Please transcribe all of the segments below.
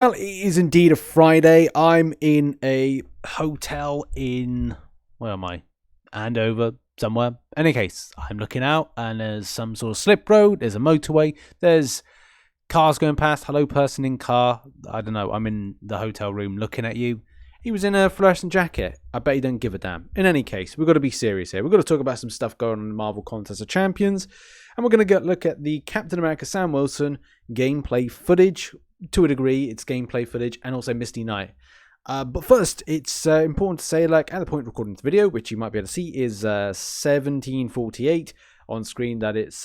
Well, it is indeed a Friday. I'm in a hotel in, where am I? Andover, somewhere. In any case, I'm looking out and there's some sort of slip road, there's a motorway, there's cars going past. Hello, person in car. I don't know, I'm in the hotel room looking at you. He was in a fluorescent jacket. I bet he doesn't give a damn. In any case, we've got to be serious here. We've got to talk about some stuff going on in Marvel Contest of Champions. And we're going to look at the Captain America Sam Wilson gameplay footage. To a degree, it's gameplay footage and also Misty Knight. But first, it's important to say, like, at the point of recording this video, which you might be able to see is 17:48 on screen, that it's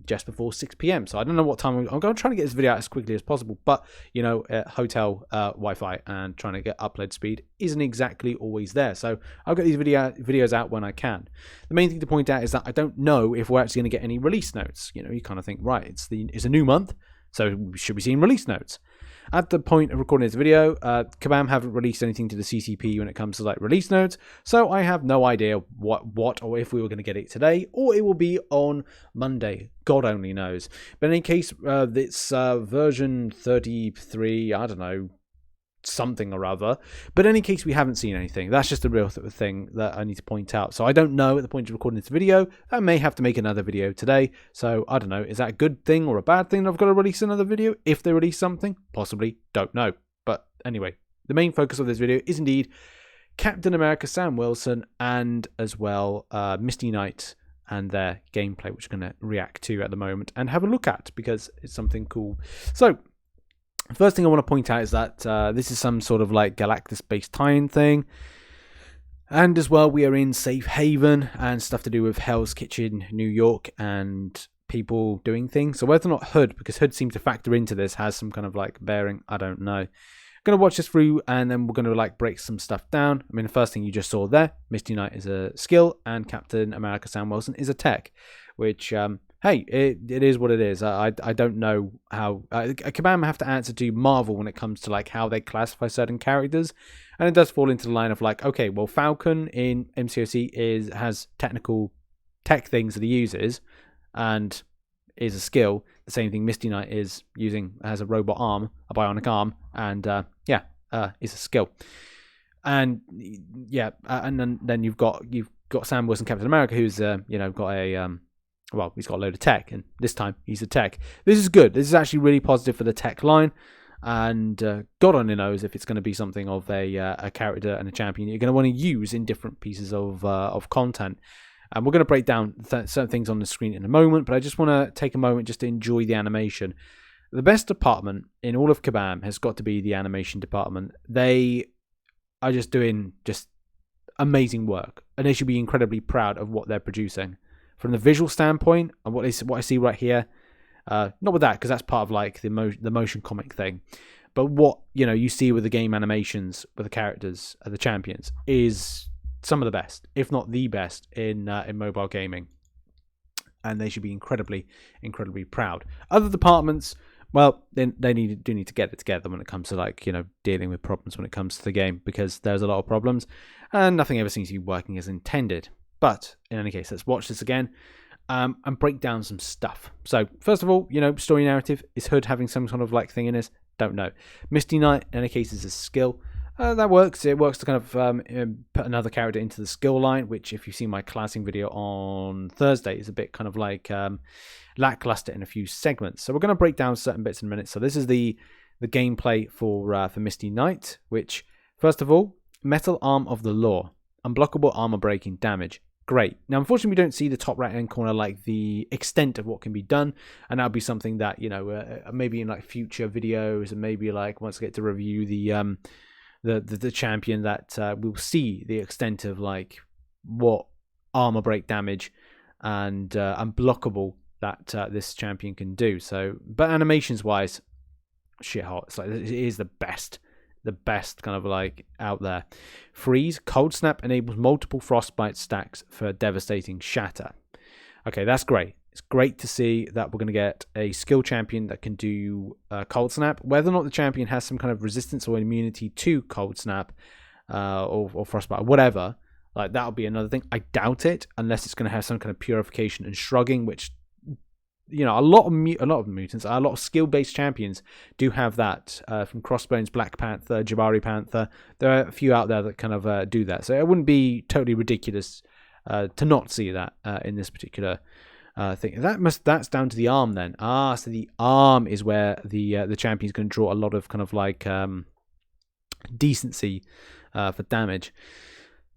just before 6 p.m. So I don't know what time. I'm going to try to get this video out as quickly as possible. But, you know, hotel Wi-Fi and trying to get upload speed isn't exactly always there. So I'll get these videos out when I can. The main thing to point out is that I don't know if we're actually going to get any release notes. You know, you kind of think, right, it's a new month, so we should be seeing release notes. At the point of recording this video, Kabam haven't released anything to the CCP when it comes to like release notes, so I have no idea what or if we were going to get it today or it will be on Monday. God only knows. But in any case, it's version 33. I don't know, something or other. But in any case, we haven't seen anything. That's just a real thing that I need to point out. So I don't know at the point of recording this video. I may have to make another video today. So I don't know. Is that a good thing or a bad thing that I've got to release another video? If they release something, possibly. Don't know. But anyway, the main focus of this video is indeed Captain America Sam Wilson and as well Misty Knight and their gameplay, which we're going to react to at the moment and have a look at because it's something cool. So first thing I want to point out is that this is some sort of like Galactus-based tie-in thing. And as well, we are in Safe Haven and stuff to do with Hell's Kitchen, New York, and people doing things. So whether or not Hood, because Hood seems to factor into this, has some kind of like bearing, I don't know. I'm going to watch this through and then we're going to like break some stuff down. I mean, the first thing you just saw there, Misty Knight is a skill and Captain America Sam Wilson is a tech, which... hey, it is what it is. I don't know how... Kabam have to answer to Marvel when it comes to like how they classify certain characters. And it does fall into the line of like, okay, well, Falcon in MCOC has tech things that he uses and is a skill. The same thing Misty Knight is using, has a robot arm, a bionic arm, and is a skill. And yeah, and then you've got Sam Wilson, Captain America, who's got a... well, he's got a load of tech, and this time he's a tech. This is good. This is actually really positive for the tech line, and God only knows if it's going to be something of a character and a champion you're going to want to use in different pieces of content. And we're going to break down certain things on the screen in a moment, but I just want to take a moment just to enjoy the animation. The best department in all of Kabam has got to be the animation department. They are just doing amazing work, and they should be incredibly proud of what they're producing. From the visual standpoint, and what I see right here, not with that, because that's part of like the motion comic thing, but what you see with the game animations, with the characters, the champions, is some of the best, if not the best, in mobile gaming, and they should be incredibly proud. Other departments, well, they do need to get it together when it comes to like dealing with problems when it comes to the game, because there's a lot of problems, and nothing ever seems to be working as intended. But in any case, let's watch this again and break down some stuff. So first of all, story narrative. Is Hood having some sort of like thing in this? Don't know. Misty Knight, in any case, is a skill. That works. It works to kind of put another character into the skill line, which if you see my classing video on Thursday is a bit kind of like lackluster in a few segments. So we're going to break down certain bits in a minute. So this is the gameplay for Misty Knight, which first of all, metal arm of the law, unblockable armor breaking damage. Great. Now, unfortunately, we don't see the top right-hand corner, like the extent of what can be done, and that'll be something that maybe in like future videos, and maybe like once I get to review the champion, that we'll see the extent of like what armor break damage and unblockable that this champion can do. So, but animations wise, shit hot. It's like it is the best kind of like out there. Freeze, cold snap enables multiple frostbite stacks for devastating shatter. Okay, that's great. It's great to see that we're going to get a skill champion that can do cold snap. Whether or not the champion has some kind of resistance or immunity to cold snap or frostbite or whatever, like that'll be another thing. I doubt it, unless it's going to have some kind of purification and shrugging, which you know, a lot of mutants, a lot of skill-based champions do have that. From Crossbones, Black Panther, Jabari Panther, there are a few out there that kind of do that. So it wouldn't be totally ridiculous to not see that in this particular thing. That's down to the arm then. So the arm is where the champion's going to draw a lot of kind of like decency for damage.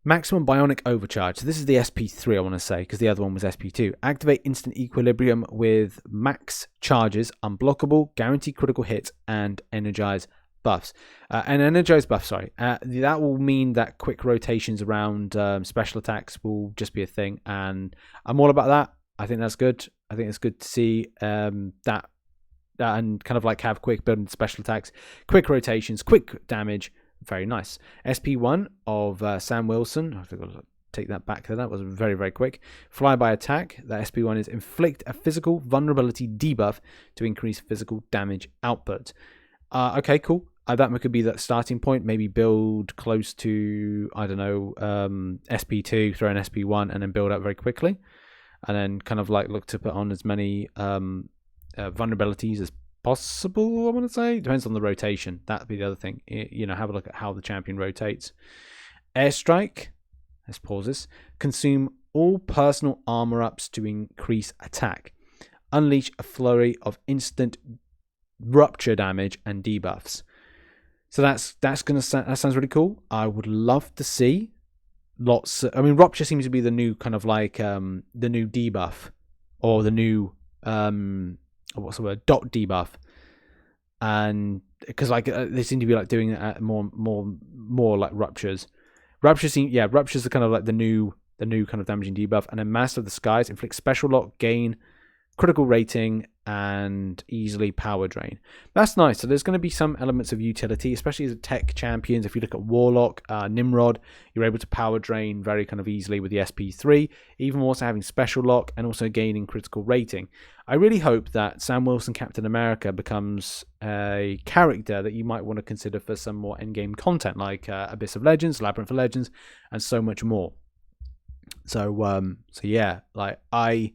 Maximum Bionic Overcharge. So this is the SP3, I want to say, because the other one was SP2. Activate instant equilibrium with max charges, unblockable, guaranteed critical hits, and energize buffs. That will mean that quick rotations around special attacks will just be a thing, and I'm all about that. I think that's good. I think it's good to see that and kind of like have quick building special attacks, quick rotations, quick damage. Very nice. SP1 of Sam Wilson. I think I'll take that back there. That was very, very quick. Flyby attack. That SP1 is inflict a physical vulnerability debuff to increase physical damage output. Okay, cool. That could be that starting point. Maybe build close to, I don't know, SP2, throw an SP1, and then build up very quickly. And then kind of like look to put on as many vulnerabilities as possible, I want to say. Depends on the rotation. That'd be the other thing. You know, have a look at how the champion rotates. Airstrike. Let's pause this. Consume all personal armor ups to increase attack. Unleash a flurry of instant rupture damage and debuffs. So that sounds really cool. I would love to see lots. I mean, rupture seems to be the new kind of like the new debuff, or the new what's the word, dot debuff. And because like they seem to be like doing it more like ruptures. Ruptures are kind of like the new kind of damaging debuff. And then Master of the Skies inflicts special lock, gain critical rating, and easily power drain. That's nice. So there's going to be some elements of utility, especially as tech champions. If you look at Warlock, Nimrod, you're able to power drain very kind of easily with the SP3, even also having special lock and also gaining critical rating. I really hope that Sam Wilson Captain America becomes a character that you might want to consider for some more endgame content, like Abyss of Legends, Labyrinth of Legends, and so much more. So yeah, like I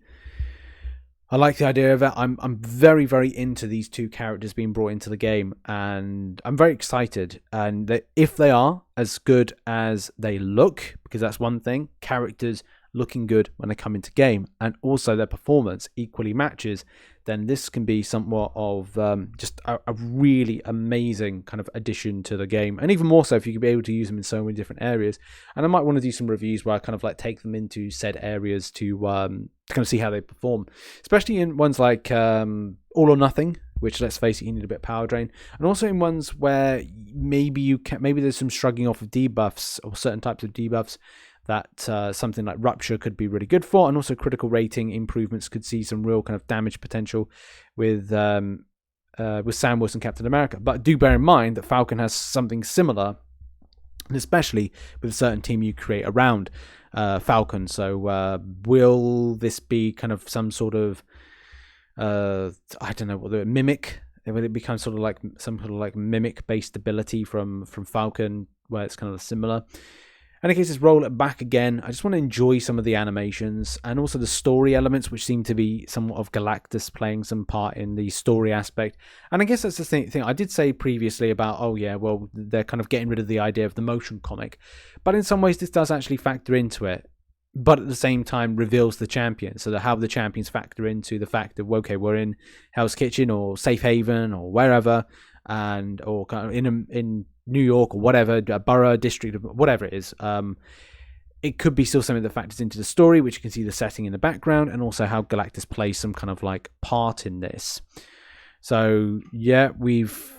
like the idea of it. I'm very, very into these two characters being brought into the game, and I'm very excited. And if they are as good as they look, because that's one thing, characters looking good when they come into game, and also their performance equally matches, then this can be somewhat of just a really amazing kind of addition to the game. And even more so if you could be able to use them in so many different areas. And I might want to do some reviews where I kind of like take them into said areas to kind of see how they perform, especially in ones like All or Nothing, which, let's face it, you need a bit of power drain, and also in ones where maybe there's some shrugging off of debuffs, or certain types of debuffs that something like Rupture could be really good for, and also critical rating improvements could see some real kind of damage potential with Sam Wilson Captain America. But do bear in mind that Falcon has something similar, and especially with a certain team you create around Falcon. So will this be kind of some sort of I don't know, whether mimic? Will it become sort of like some sort of like mimic based ability from Falcon, where it's kind of similar? In any case, let's roll it back again. I just want to enjoy some of the animations and also the story elements, which seem to be somewhat of Galactus playing some part in the story aspect. And I guess that's the thing I did say previously about, oh yeah, well, they're kind of getting rid of the idea of the motion comic. But in some ways, this does actually factor into it, but at the same time reveals the champion. So how the champions factor into the fact of, okay, we're in Hell's Kitchen or Safe Haven or wherever, and or kind of in New York or whatever, a borough, district, whatever it is. It could be still something that factors into the story, which you can see the setting in the background, and also how Galactus plays some kind of like part in this. So yeah, we've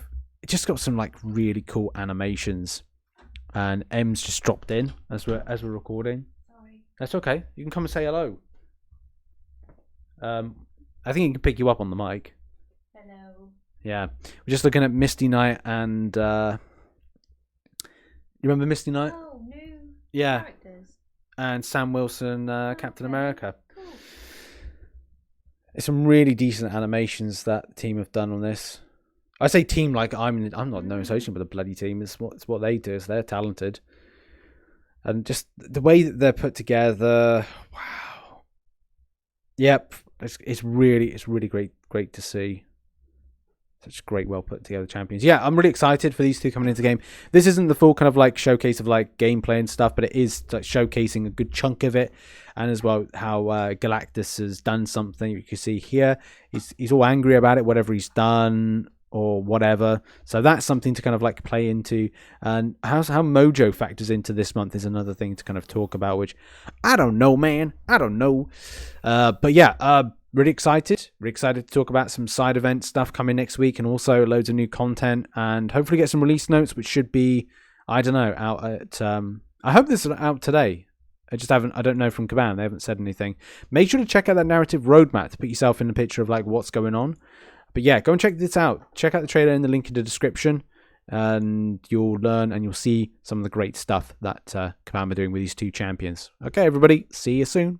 just got some like really cool animations, and M's just dropped in as we're recording. Sorry. That's okay. You can come and say hello. I think he can pick you up on the mic. Hello. Yeah, we're just looking at Misty Knight and. You remember Misty Knight? Oh, new characters. And Sam Wilson, Captain America. Cool. It's some really decent animations that the team have done on this. I say team like I'm not no association with a bloody team. It's what they do. So they're talented, and just the way that they're put together. Wow. Yep, it's really great to see. Such great, well put together champions. Yeah, I'm really excited for these two coming into the game. This isn't the full kind of like showcase of like gameplay and stuff, but it is like showcasing a good chunk of it, and as well how Galactus has done something. You can see here, he's all angry about it, whatever he's done or whatever. So that's something to kind of like play into, and how Mojo factors into this month is another thing to kind of talk about. Which I don't know, man. I don't know. But yeah. Really excited to talk about some side event stuff coming next week, and also loads of new content, and hopefully get some release notes, which should be, I don't know, out at, I hope this is out today. I don't know from Kabam, they haven't said anything. Make sure to check out that narrative roadmap to put yourself in the picture of like what's going on. But yeah, go and check this out. Check out the trailer in the link in the description, and you'll learn and you'll see some of the great stuff that Kabam are doing with these two champions. Okay, everybody, see you soon.